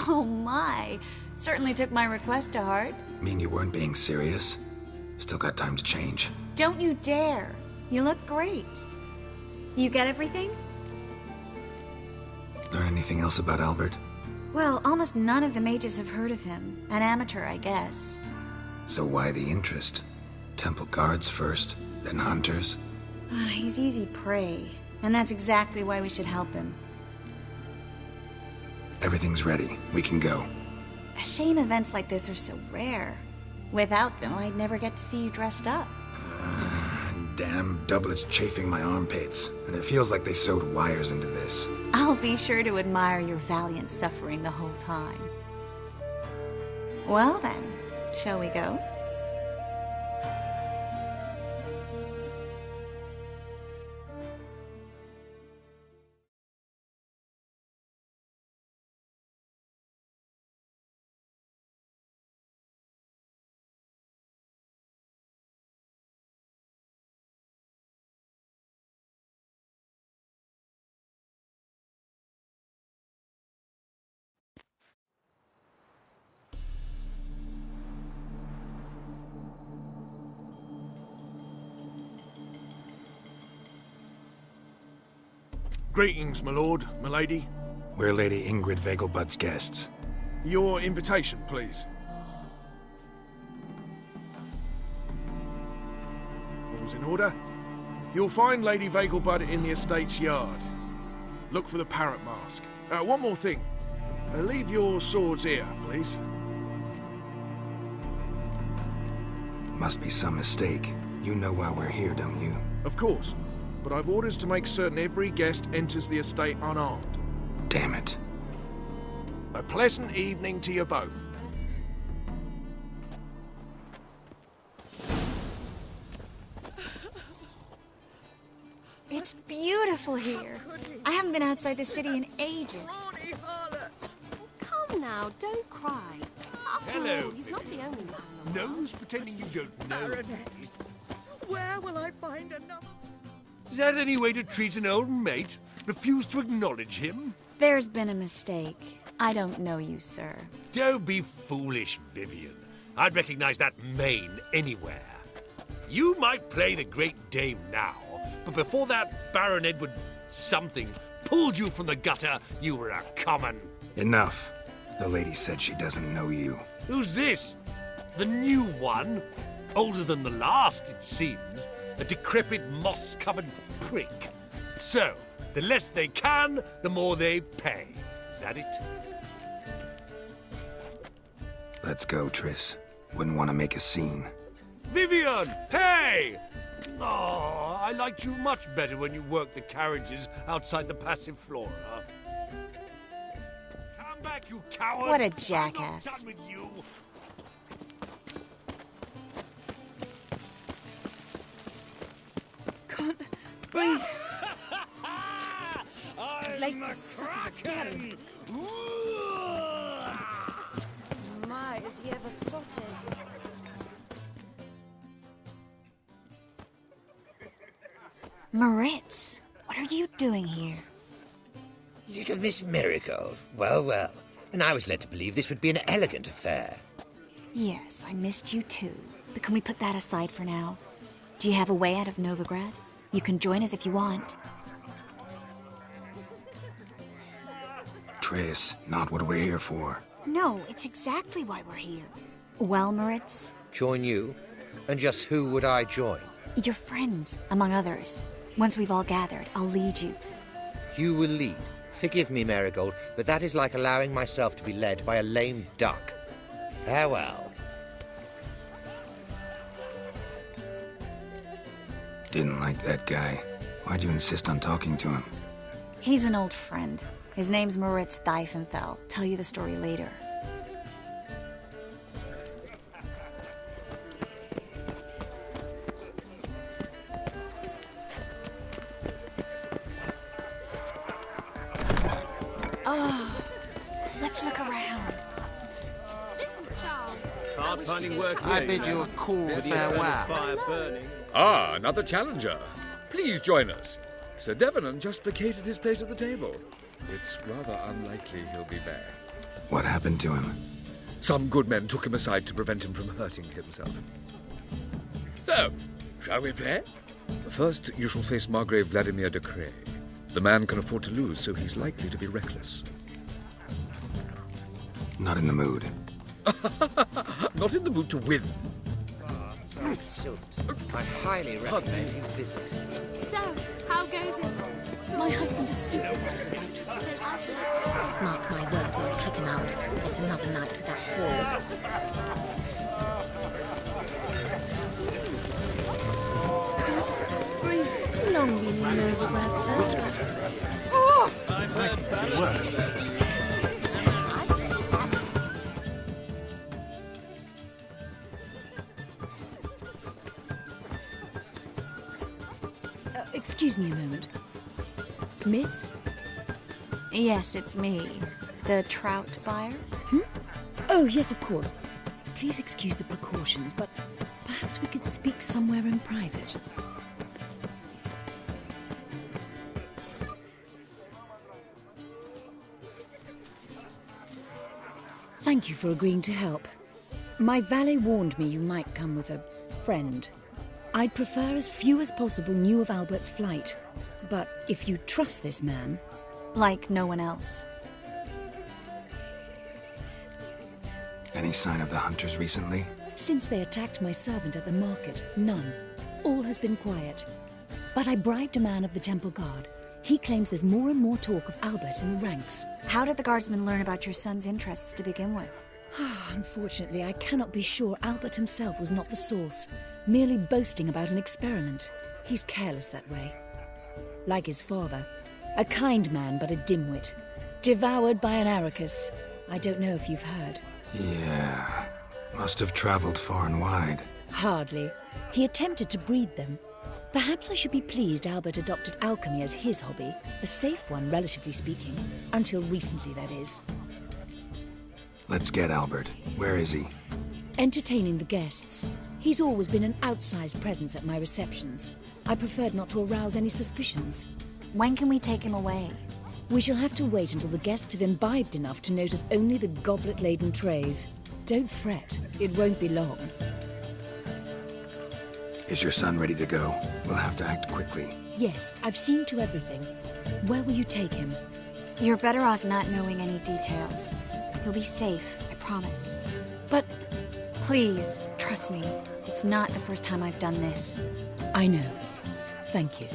Oh my. Certainly took my request to heart. Mean you weren't being serious? Still got time to change. Don't you dare. You look great. You get everything? Learn anything else about Albert? Well, almost none of the mages have heard of him. An amateur, I guess. So why the interest? Temple guards first, then hunters? He's easy prey, and that's exactly why we should help him. Everything's ready. We can go. A shame events like this are so rare. Without them, I'd never get to see you dressed up. Damn doublets chafing my armpits, and it feels like they sewed wires into this. I'll be sure to admire your valiant suffering the whole time. Well then, shall we go? Greetings, my lord, my lady. We're Lady Ingrid Vegelbud's guests. Your invitation, please. All's in order. You'll find Lady Vegelbud in the estate's yard. Look for the parrot mask. One more thing. Leave your swords here, please. Must be some mistake. You know why we're here, don't you? Of course. But I've orders to make certain every guest enters the estate unarmed. Damn it. A pleasant evening to you both. It's beautiful here. I haven't been outside the city in ages. Come now, don't cry. After Hello, all, he's not the only man in the world. Nose pretending you don't know. Baronet, where will I find another? Is that any way to treat an old mate? Refuse to acknowledge him? There's been a mistake. I don't know you, sir. Don't be foolish, Vivian. I'd recognize that mane anywhere. You might play the Great Dame now, but before that Baron Edward something pulled you from the gutter, you were a common. Enough. The lady said she doesn't know you. Who's this? The new one? Older than the last, it seems. A decrepit, moss-covered prick. So, the less they can, the more they pay. Is that it? Let's go, Triss. Wouldn't want to make a scene. Vivian! Hey! Oh, I liked you much better when you worked the carriages outside the Passiflora. Come back, you coward! What a I'm not jackass. done with you. Can't breathe. Late for supper again. My, is he ever sorted? Moritz, what are you doing here? Little Miss Marigold. Well, well. And I was led to believe this would be an elegant affair. Yes, I missed you too. But can we put that aside for now? Do you have a way out of Novigrad? You can join us if you want. Triss, not what we're here for. No, it's exactly why we're here. Well, Moritz, Join you? And just who would I join? your friends, among others. Once we've all gathered, I'll lead you. You will lead. Forgive me, Marigold, but that is like allowing myself to be led by a lame duck. Farewell. Didn't like that guy. Why'd you insist on talking to him? He's an old friend. His name's Moritz Diefenthal. Tell you the story later. Oh, let's look around. This is Charles. Hard finding work I here, bid you a cool farewell. fire burning. Ah, another challenger. Please join us. Sir Devenant just vacated his place at the table. It's rather unlikely he'll be back. What happened to him? Some good men took him aside to prevent him from hurting himself. So, shall we play? First, you shall face Margrave Vladimir de Cray. The man can afford to lose, so he's likely to be reckless. Not in the mood. Not in the mood to win. Silt. I highly recommend you visit. So, how goes it? My husband is supervisor. Mark my words, I'll kick him out. It's another night with that whore. How long been in Novigrad, sir? Worse. Excuse me a moment. Miss? Yes, it's me. The trout buyer? Oh, yes, of course. Please excuse the precautions, but perhaps we could speak somewhere in private. Thank you for agreeing to help. My valet warned me you might come with a friend. I'd prefer as few as possible knew of Albert's flight. But if you trust this man... Like no one else. Any sign of the hunters recently? Since they attacked my servant at the market, none. All has been quiet. But I bribed a man of the Temple Guard. He claims there's more and more talk of Albert in the ranks. How did the guardsmen learn about your son's interests to begin with? Unfortunately, I cannot be sure Albert himself was not the source, merely boasting about an experiment. He's careless that way. Like his father. A kind man, but a dimwit. Devoured by an Arrakis. I don't know if you've heard. Yeah. Must have traveled far and wide. Hardly. He attempted to breed them. Perhaps I should be pleased Albert adopted alchemy as his hobby. A safe one, relatively speaking. Until recently, that is. Let's get Albert. Where is he? Entertaining the guests. He's always been an outsized presence at my receptions. I preferred not to arouse any suspicions. When can we take him away? We shall have to wait until the guests have imbibed enough to notice only the goblet-laden trays. Don't fret. It won't be long. Is your son ready to go? We'll have to act quickly. Yes, I've seen to everything. Where will you take him? You're better off not knowing any details. He'll be safe, I promise. But please, trust me. It's not the first time I've done this. I know. Thank you.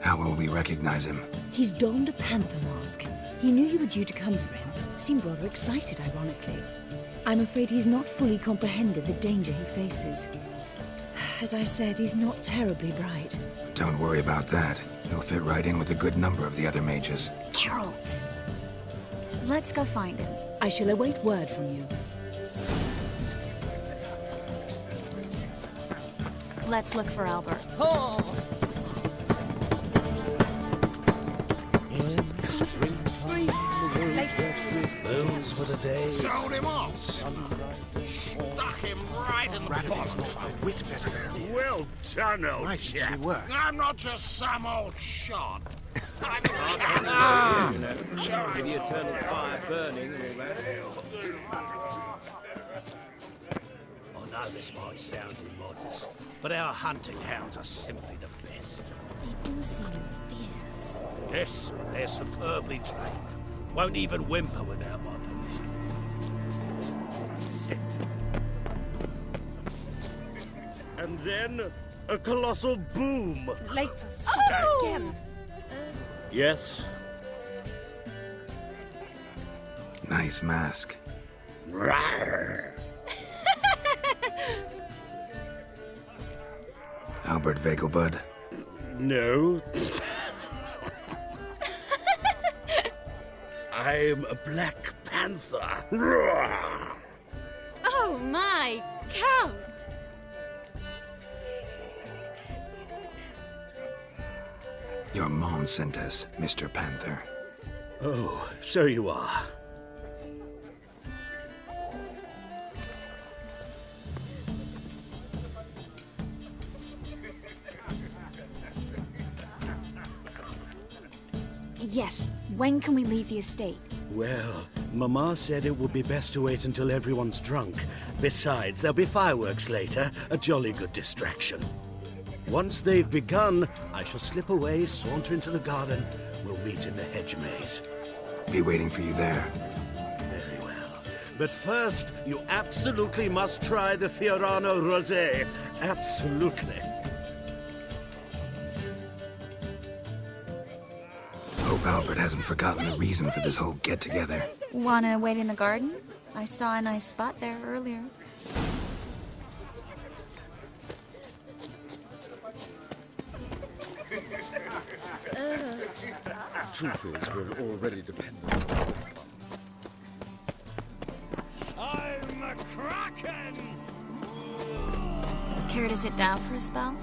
How will we recognize him? He's donned a panther mask. He knew you were due to come for him. Seemed rather excited, ironically. I'm afraid he's not fully comprehended the danger he faces. As I said, he's not terribly bright. Don't worry about that. He'll fit right in with a good number of the other mages. Geralt! Let's go find him. I shall await word from you. Let's look for Albert. Those were the days. Sold him off. Stuck him right in the bottom. A whit better than me. Well done, old Might be chap. worse. I'm not just some old shot. I'm a cat. The eternal fire burning and all that. I know this might sound immodest, but our hunting hounds are simply the best. They do seem fierce. Yes, they're superbly trained. Won't even whimper without my permission. Sit. And then a colossal boom. Late for supper again. Yes. Nice mask. Rawr. Albert Vegelbud. No. I'm a Black Panther. Rawr. Oh my, Count! Your mom sent us, Mr. Panther. Oh, so you are. Yes. When can we leave the estate? Well, Mama said it would be best to wait until everyone's drunk. Besides, there'll be fireworks later, a jolly good distraction. Once they've begun, I shall slip away, saunter into the garden. We'll meet in the hedge maze. Be waiting for you there. Very well. But first, you absolutely must try the Fiorano Rosé. Absolutely. Hope Albert hasn't forgotten the reason for this whole get-together. Wanna wait in the garden? I saw a nice spot there earlier. Truth is, we're already dependent on it. I'm a kraken! Care to sit down for a spell?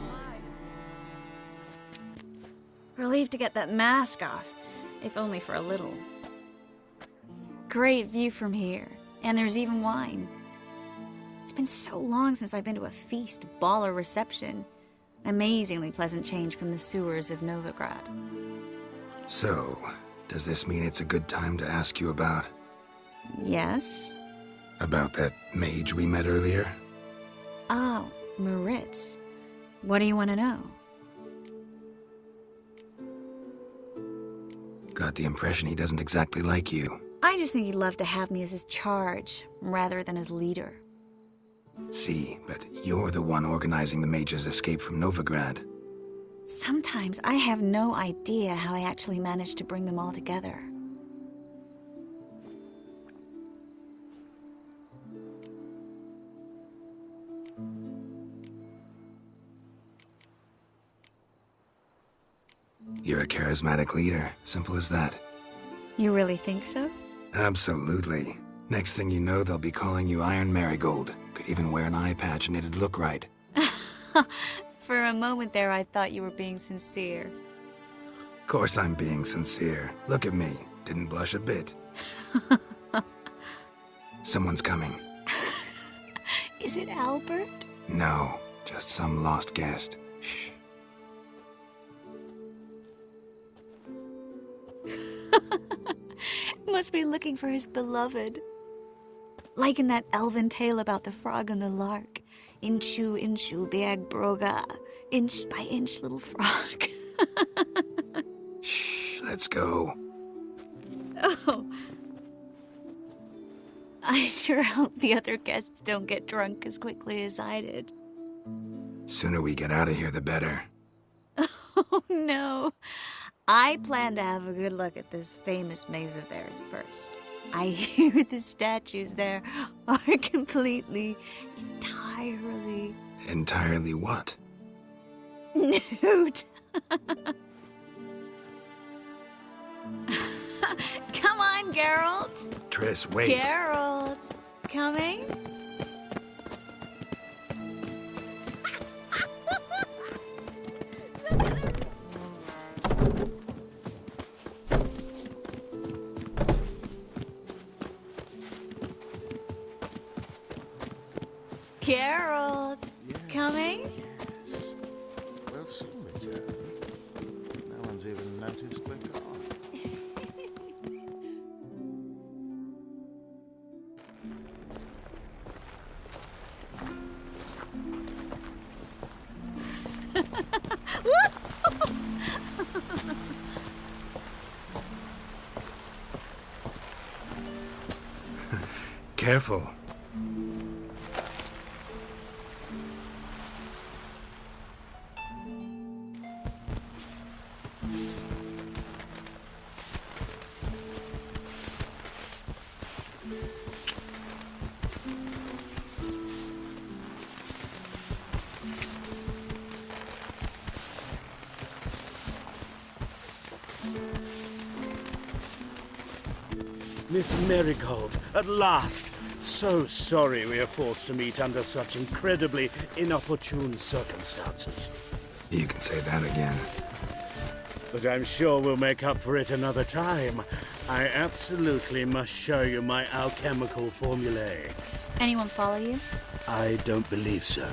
Relieved to get that mask off, if only for a little. Great view from here, and there's even wine. It's been so long since I've been to a feast, ball, or reception. Amazingly pleasant change from the sewers of Novigrad. So, does this mean it's a good time to ask you about... Yes? About that mage we met earlier? Oh, Moritz. What do you want to know? Got the impression he doesn't exactly like you. I just think he'd love to have me as his charge, rather than his leader. See, but you're the one organizing the mage's escape from Novigrad. Sometimes I have no idea how I actually managed to bring them all together. You're a charismatic leader. Simple as that. You really think so? Absolutely. Next thing you know, they'll be calling you Iron Marigold. Could even wear an eye patch and it'd look right. For a moment there, I thought you were being sincere. Of course I'm being sincere. Look at me. Didn't blush a bit. Someone's coming. Is it Albert? No, just some lost guest. Shh. Must be looking for his beloved. Like in that elven tale about the frog and the lark. Inchu, inchu, biag broga. Inch by inch, little frog. Shh, let's go. Oh. I sure hope the other guests don't get drunk as quickly as I did. Sooner we get out of here, the better. Oh, no. I plan to have a good look at this famous maze of theirs first. I hear the statues there are completely, entirely... Entirely what? Nude. Come on, Geralt. Triss, wait. Geralt, coming? Geralt, coming? Yes. We'll soon return. No one's even noticed we're gone. Careful. Miss Marigold, at last! So sorry we are forced to meet under such incredibly inopportune circumstances. You can say that again. But I'm sure we'll make up for it another time. I absolutely must show you my alchemical formulae. Anyone follow you? I don't believe so.